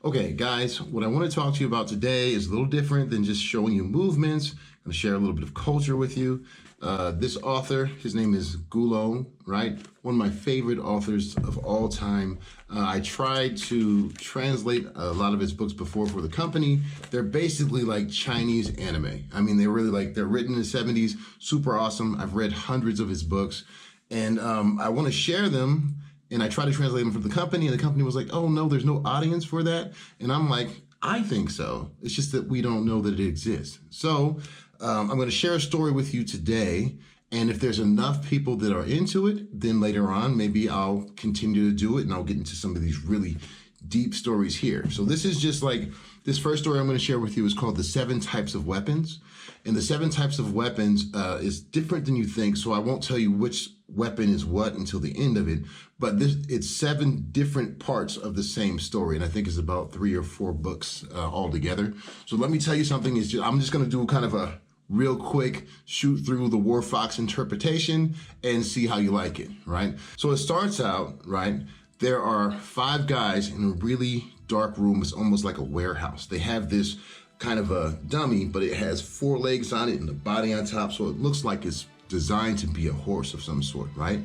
Okay, guys, what I want to talk to you about today is a little different than just showing you movements. I'm going to share a little bit of culture with you. This author, his name is Gulong, right? One of my favorite authors of all time. I tried to translate a lot of his books before for the company. They're basically like Chinese anime. I mean, they're written in the 70s, super awesome. I've read hundreds of his books, and I want to share them. And I tried to translate them for the company, and the company was like, oh, no, there's no audience for that. And I'm like, I think so. It's just that we don't know that it exists. So I'm going to share a story with you today. And if there's enough people that are into it, then later on, maybe I'll continue to do it and I'll get into some of these really deep stories here. So this is just like, this first story I'm going to share with you is called The 7 Types of Weapons. And the 7 types of weapons is different than you think. So I won't tell you which weapon is what until the end of it. But it's 7 different parts of the same story. And I think it's about 3 or 4 books altogether. So let me tell you something. I'm just going to do kind of a real quick shoot through the War Fox interpretation and see how you like it, right? So it starts out, right? There are 5 guys in a really dark room. It's almost like a warehouse. They have this kind of a dummy, but it has 4 legs on it and the body on top. So it looks like it's designed to be a horse of some sort, right?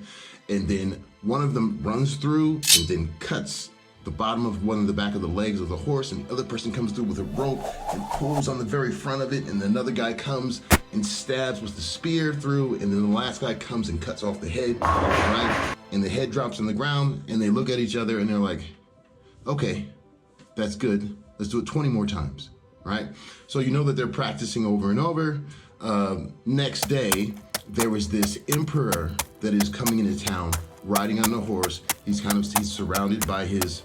And then one of them runs through and then cuts the bottom of one of the back of the legs of the horse, and the other person comes through with a rope and pulls on the very front of it, and another guy comes and stabs with the spear through, and then the last guy comes and cuts off the head, right? And the head drops on the ground, and they look at each other and they're like, okay, that's good. Let's do it 20 more times, right? So you know that they're practicing over and over. Next day, there was this emperor that is coming into town riding on a horse. He's surrounded by his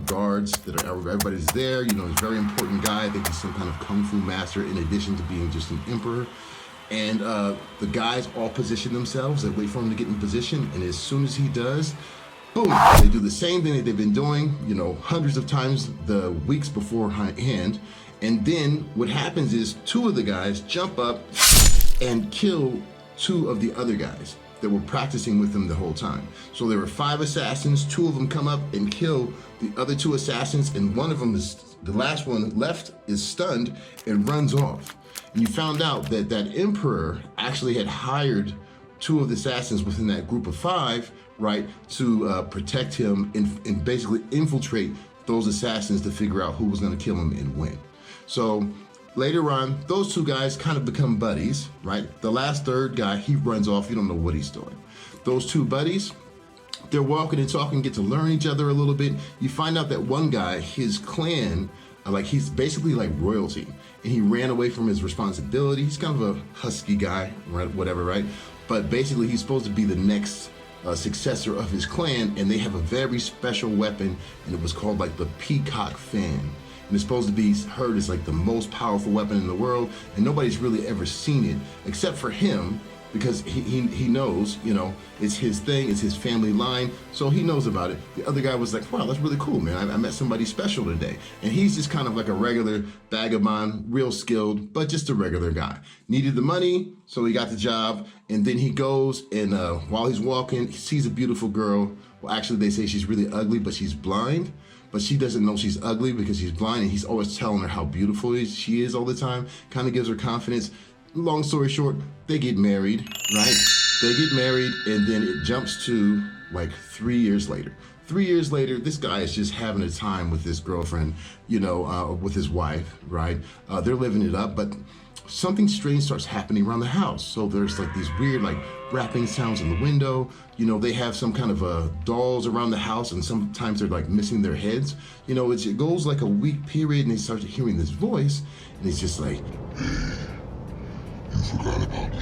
guards that are, everybody's there. You know, he's a very important guy. I think he's some kind of kung fu master in addition to being just an emperor. And the guys all position themselves. They wait for him to get in position. And as soon as he does, boom, they do the same thing that they've been doing, you know, hundreds of times the weeks beforehand. And then what happens is 2 of the guys jump up and kill 2 of the other guys that were practicing with them the whole time. So there were 5 assassins, 2 of them come up and kill the other 2 assassins, and one of them is, the last one left, is stunned and runs off. And you found out that that emperor actually had hired 2 of the assassins within that group of 5, right, to protect him and basically infiltrate those assassins to figure out who was gonna kill him and when. So later on, those 2 guys kind of become buddies, right? The last third guy, he runs off. You don't know what he's doing. Those 2 buddies, they're walking and talking, get to learn each other a little bit. You find out that one guy, his clan, like he's basically like royalty, and he ran away from his responsibility. He's kind of a husky guy, right? Whatever, right? But basically, he's supposed to be the next successor of his clan, and they have a very special weapon, and it was called like the Peacock Fan. And it's supposed to be heard as like the most powerful weapon in the world, and nobody's really ever seen it except for him, because he knows, you know, it's his thing, it's his family line, so he knows about it. The other guy was like, wow, that's really cool, man. I met somebody special today. And he's just kind of like a regular vagabond, real skilled, but just a regular guy. Needed the money, so he got the job, and then he goes and while he's walking, he sees a beautiful girl. Well, actually, they say she's really ugly, but she's blind. But she doesn't know she's ugly because she's blind, and he's always telling her how beautiful she is all the time. Kind of gives her confidence. Long story short, they get married, right? They get married, and then it jumps to like 3 years later. 3 years later, this guy is just having a time with his girlfriend, you know, with his wife, right? They're living it up, but something strange starts happening around the house. So there's like these weird like rapping sounds in the window. You know, they have some kind of dolls around the house, and sometimes they're like missing their heads. You know, it goes like a week period, and they start hearing this voice, and it's just like, you forgot about me,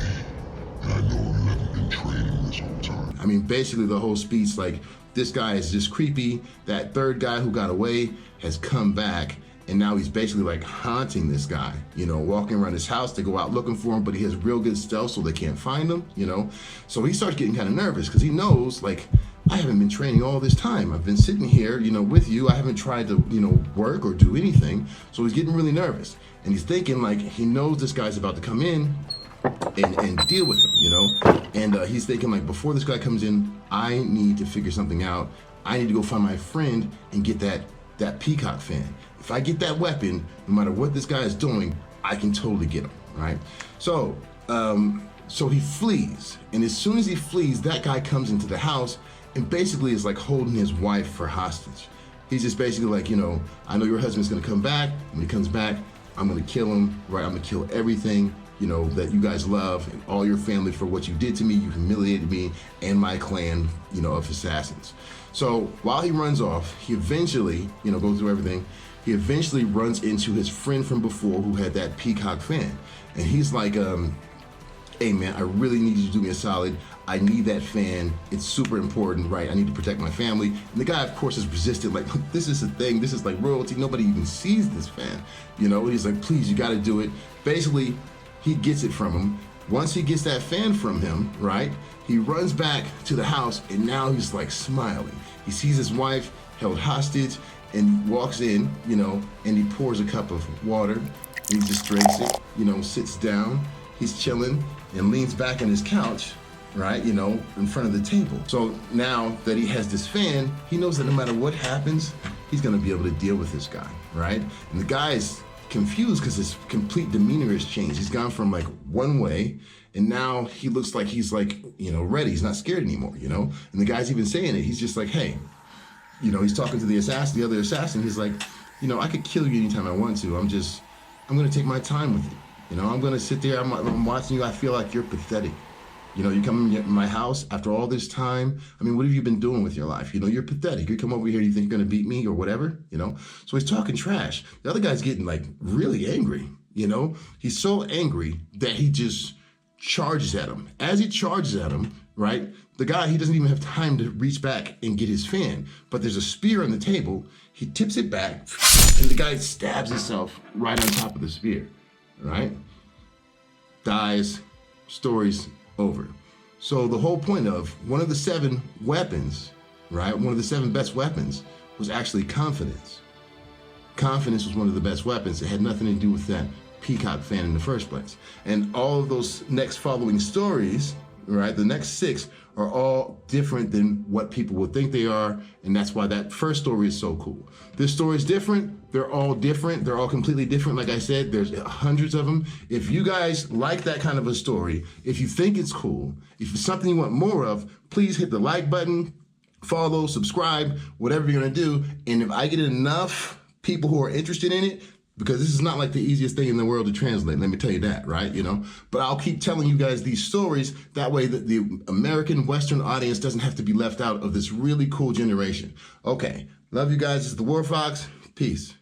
and I know you haven't been training this whole time. I mean, basically the whole speech, like, this guy is just creepy. That third guy who got away has come back, and now he's basically like haunting this guy, you know, walking around his house. They go out looking for him, but he has real good stealth, so they can't find him, you know. So he starts getting kind of nervous because he knows, like, I haven't been training all this time. I've been sitting here, you know, with you. I haven't tried to, you know, work or do anything. So he's getting really nervous. And he's thinking, like, he knows this guy's about to come in and deal with him, you know? And he's thinking, like, before this guy comes in, I need to figure something out. I need to go find my friend and get that that Peacock fan. If I get that weapon, no matter what this guy is doing, I can totally get him, right? So, so he flees, and as soon as he flees, that guy comes into the house and basically is like holding his wife for hostage. He's just basically like, you know, I know your husband's gonna come back. When he comes back, I'm gonna kill him, right? I'm gonna kill everything, you know, that you guys love and all your family for what you did to me. You humiliated me and my clan, you know, of assassins. So while he runs off, he eventually, you know, goes through everything. He eventually runs into his friend from before who had that Peacock fan. And he's like, hey man, I really need you to do me a solid. I need that fan. It's super important, right? I need to protect my family. And the guy, of course, is resistant. Like, this is a thing. This is like royalty. Nobody even sees this fan. You know, he's like, please, you got to do it. Basically, he gets it from him. Once he gets that fan from him, right, he runs back to the house, and now he's like smiling. He sees his wife held hostage, and he walks in, you know, and he pours a cup of water. And he just drinks it, you know, sits down. He's chilling and leans back on his couch, right, you know, in front of the table. So now that he has this fan, he knows that no matter what happens, he's gonna be able to deal with this guy, right? And the guy is confused because his complete demeanor has changed. He's gone from like one way, and now he looks like he's like, you know, ready. He's not scared anymore, you know? And the guy's even saying it. He's just like, hey, you know, he's talking to the assassin, the other assassin. He's like, you know, I could kill you anytime I want to. I'm gonna take my time with you. You know, I'm gonna sit there, I'm watching you, I feel like you're pathetic. You know, you come in my house after all this time. I mean, what have you been doing with your life? You know, you're pathetic. You come over here, you think you're gonna beat me or whatever, you know? So he's talking trash. The other guy's getting like really angry, you know? He's so angry that he just charges at him. As he charges at him, right, the guy, he doesn't even have time to reach back and get his fan, but there's a spear on the table. He tips it back, and the guy stabs himself right on top of the spear, right? Dies, story's over. So the whole point of one of the 7 weapons, right, one of the 7 best weapons was actually confidence. Confidence was one of the best weapons. It had nothing to do with that Peacock fan in the first place. And all of those next following stories, right, the next 6 are all different than what people would think they are, and that's why that first story is so cool. This story is different. They're all different. They're all completely different. Like I said, there's hundreds of them. If you guys like that kind of a story, if you think it's cool, if it's something you want more of, please hit the like button, follow, subscribe, whatever you're gonna do. And if I get enough people who are interested in it, because this is not like the easiest thing in the world to translate, let me tell you that, right? You know, but I'll keep telling you guys these stories. That way that the American Western audience doesn't have to be left out of this really cool generation. Okay, love you guys. This is the War Fox. Peace.